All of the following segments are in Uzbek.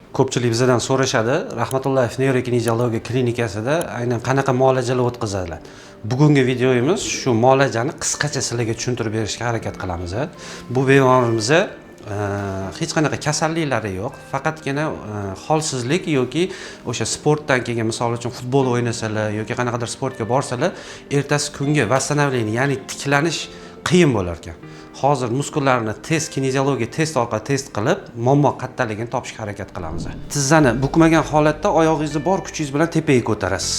Ko'pchilik bizdan so'rashadi, Rahmatullayev neyrokineziyologiya klinikasida aynan qanaqa muolajalar o'tkaziladi. Bugungi videomiz shu muolajani qisqacha sizlarga tushuntirib berishga harakat qilamiz. Bu bemorimizda hech qanaqa kasalliklari yo'q, faqatgina holsizlik yoki o'sha sportdan kelgan, misol uchun futbol o'ynasalar yoki qanaqadir sportga borsalar, ertasi kunga восстановление, ya'ni tiklanish qiyin bo'lar ekan. Hozir muskullarni kineziologiya test orqali test qilib, muammo qattaligini topishga harakat qilamiz. Tizzani bukmagan holatda oyog'ingizni bor kuchingiz bilan tepaga ko'tarasiz.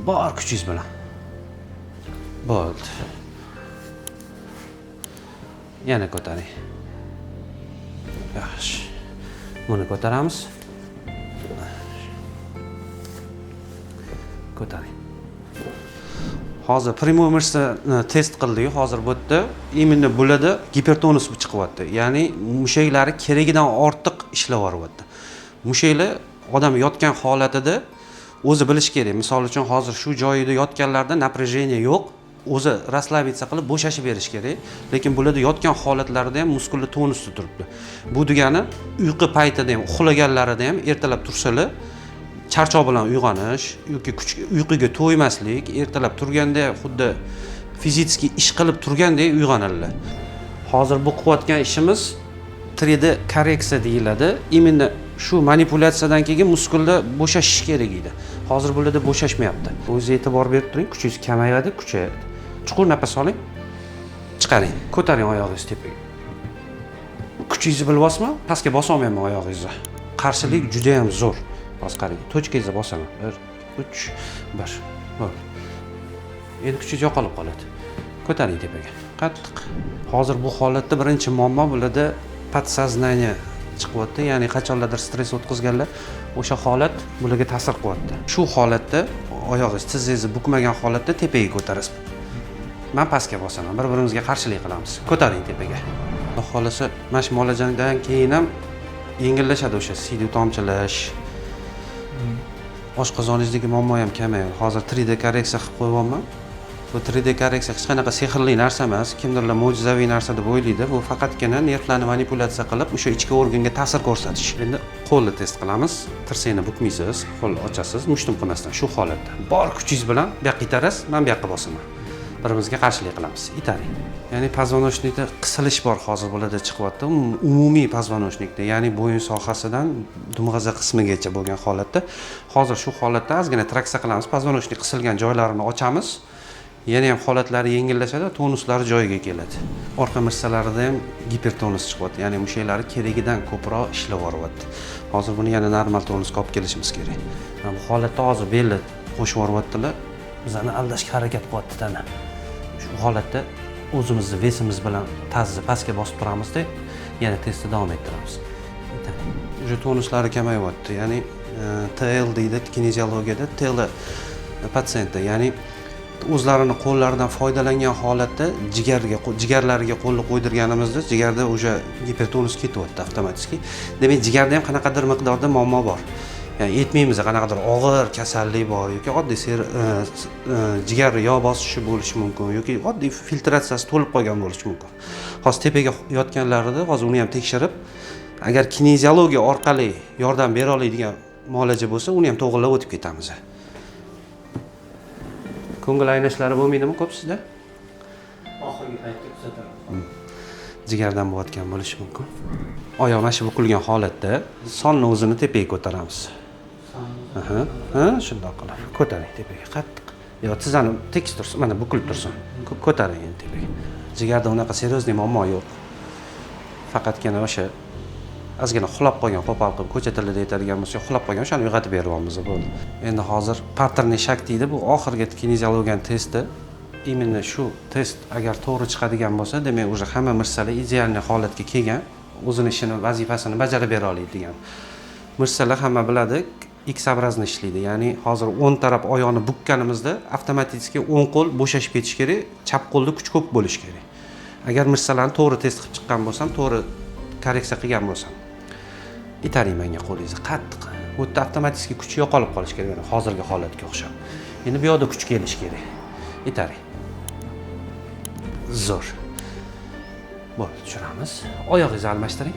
Bor kuchingiz bilan. Bo'ldi. Yana ko'taring. Yaxshi. Buni ko'taramiz. Ko'taring. Hozir primoy mishsani test qildik. Hozir bu yerda imенно bulada gipertonus chiqyapti. Ya'ni mushaklari keragidan ortiq ishlayapti. Mushaklar odam yotgan holatida o'zi bilish kerak. Misol uchun hozir shu joyida yotganlarda напряжение yo'q. O'zi расслабиться qilib bo'shashib berish kerak. Lekin bularda yotgan holatlarida ham muskullar tonusda turibdi. Bu degani uyqu paytida ham, uxlaganlarida ham ertalab tursalar charchoq bilan uyg'onish yoki uyquga to'ymaslik, ertalab turganda xuddi fiziki ish qilib turgandek uyg'onadilar. Hozir bu qilayotgan ishimiz 3D korreksiya deyiladi. Именно shu manipulyatsiyadan keyin muskullar bo'shashish kerak edi. Hozir bularda bo'shashmayapti. O'zingiz e'tibor berib turing, kuchingiz kamayadi, kuchayadi. Chuqur nafas oling. Chiqaring, ko'taring oyog'ingizni tepaga. Kuchingizni bilyapsizmi? Pastga bosa olmayman oyog'ingizni. Qarshilik juda ham zo'r. Hozir qarang, tochkangizga bosaman. 1 3 1. Bo'ldi. Endi kuchingiz yo'qolib qoladi. Ko'taring tepaga. Qattiq. Hozir bu holatda birinchi muammo bularda podsoznaniya chiqyapti, ya'ni qachonlardir stress o'tkazganlar, o'sha holat bularga ta'sir qilyapti. Shu holatda oyog'ingiz, tizzingizni bukmagan holatda tepaga ko'tarasiz. Men pastga bosaman, bir-birimizga qarshilik qilamiz. Ko'taring tepaga. Xudo xolasa, mana shu muolajadan keyin ham yengillashadi o'sha siydik tomchilash. Oshqozoningizdagi muammo ham kamayadi. Hozir 3D korreksiya qilib qo'yibman. Bu 3D korreksiya hech qanaqa sehrli narsa emas, kimdirlar mo'jizaviy narsa deb o'ylaydi. Bu faqatgina nervlarni manipulyatsiya qilib, o'sha ichki organga ta'sir ko'rsatish. Endi qo'lni test qilamiz. Tirsakni bukmaysiz, qo'l ochasiz, mushtum qilmasdan shu holatda. Bor kuchingiz bilan bu yoqqa itarasiz, men bu yoqqa bosaman. Birimizga qarshilik qilamiz. Itaring. Ya'ni poзвоночникda qisilish bor hozir bularda chiqyapti. Umumiy poзвоночникda, ya'ni bo'yin sohasidan dumg'aza qismigacha bo'lgan holatda. Hozir shu holatda ozgina traksiya qilamiz. Poзвоночник qisilgan joylarini ochamiz. Yana ham holatlari yengillashadi, tonuslari joyiga keladi. Orqa mishsalarida ham gipertonus chiqyapti, ya'ni mushaklari keragidan ko'proq ishlavyapti. Hozir buni yana normal tonusga olib kelishimiz kerak. Bu holatda hozir belni qo'shib yuryaptilar, bizani aldashga harakat qilyapti tana. Shu holatda o'zimizni vesimiz bilan tazni pastga bosib turamizda, yana testni davom ettiramiz. O'sha tonuslari kamayyapti, ya'ni TL deydi kineziologiyada, TL patsiyentda, ya'ni o'zlarini qo'llaridan foydalangan holatda jigarlariga qo'lni qo'ydirganimizda jigarda o'sha gipertonus ketyapti avtomatik. Demak, jigarda ham qanaqadir miqdorda muammo bor. Ya'ni aytmaymiz, qanaqadir og'ir kasallik bor yoki oddiy jigar yog' bosishi bo'lishi mumkin yoki oddiy filtratsiyasi to'lib qolgan bo'lishi mumkin. Hozir tepaga yotganlarida hozir uni ham tekshirib, agar kineziologiya orqali yordam bera oladigan muolaja bo'lsa, uni ham to'g'rilab o'tib ketamiz. Ko'ngil aynashlari bo'lmaydimi ko'p sizda? Oxirgi paytda kuzatiladi. Jigardan bo'layotgan bo'lishi mumkin. Oyoq mana shu bukilgan holatda sonni o'zini tepaga ko'taramiz. Ha, shunday qilib. Ko'taring tepaga qattiq. Yo, tizzani tekis tursin, mana bukilib tursin. Ko'taring endi tepaga. Jigarda unaqa seriozniy muammo yo'q. Faqatgina o'sha ozgina xulab qolgan, qo'pol qilib ko'cha tilida aytadigan bo'lsa, xulab qolgan, o'shani uyg'otib beryapmiz bo'ldi. Endi hozir parterniy shak deydi, bu oxirgi kineziologiya testi. Именно shu test agar to'g'ri chiqadigan bo'lsa, demak, o'sha hamma mishsalar ideal holatga kelgan, o'zini ishini, vazifasini bajarib bera oladigan. Mishsalar hamma biladi, X-obrazniy ishlaydi. Ya'ni hozir 10 taraf oyoqni bukkanimizda avtomatik o'ng qo'l bo'shashib ketish kerak, chap qo'lda kuch ko'p bo'lish kerak. Agar mishsalarni to'g'ri test qilib chiqqan bo'lsam, to'g'ri korreksiya qilgan bo'lsam, itaring menga qo'lingizni qattiq. Bu yerda avtomatik kuch yo'qolib qolish kerak, hozirgi holatga o'xshab. Endi bu yoqda kuch kelish kerak. Itaring. Zo'r. Bo'ldi, tushiramiz. Oyog'ingizni almashtiring.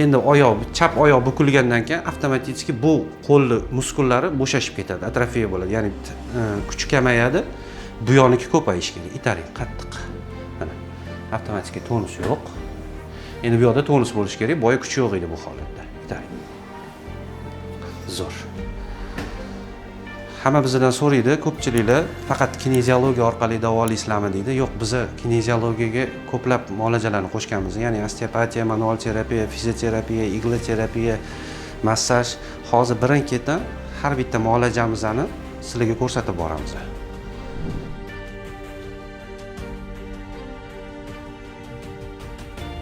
endi oyoq, chap oyoq bukilgandan keyin avtomatik bu qo'lni muskullari bo'shashib ketadi, atrofiya bo'ladi. Ya'ni kuch kamayadi, bu yoniki ko'payishi kerak. Itaring qattiq. Mana avtomatik tonus yo'q. Endi bu yoqda tonus bo'lishi kerak, boya kuch yo'q edi bu holatda. Itaring. Zo'r. Hamma bizdan so'raydi, ko'pchiliklar faqat kineziologiya orqali davolaysizlarmi deydi. Yo'q, biz kineziologiyaga ko'plab muolajalarni qo'shganmiz. Ya'ni osteopatiya, manual terapiya, fizioterapiya, igla terapiya, massaj. Hozir birin-ketin har bitta muolajamizni sizlarga ko'rsatib boramiz.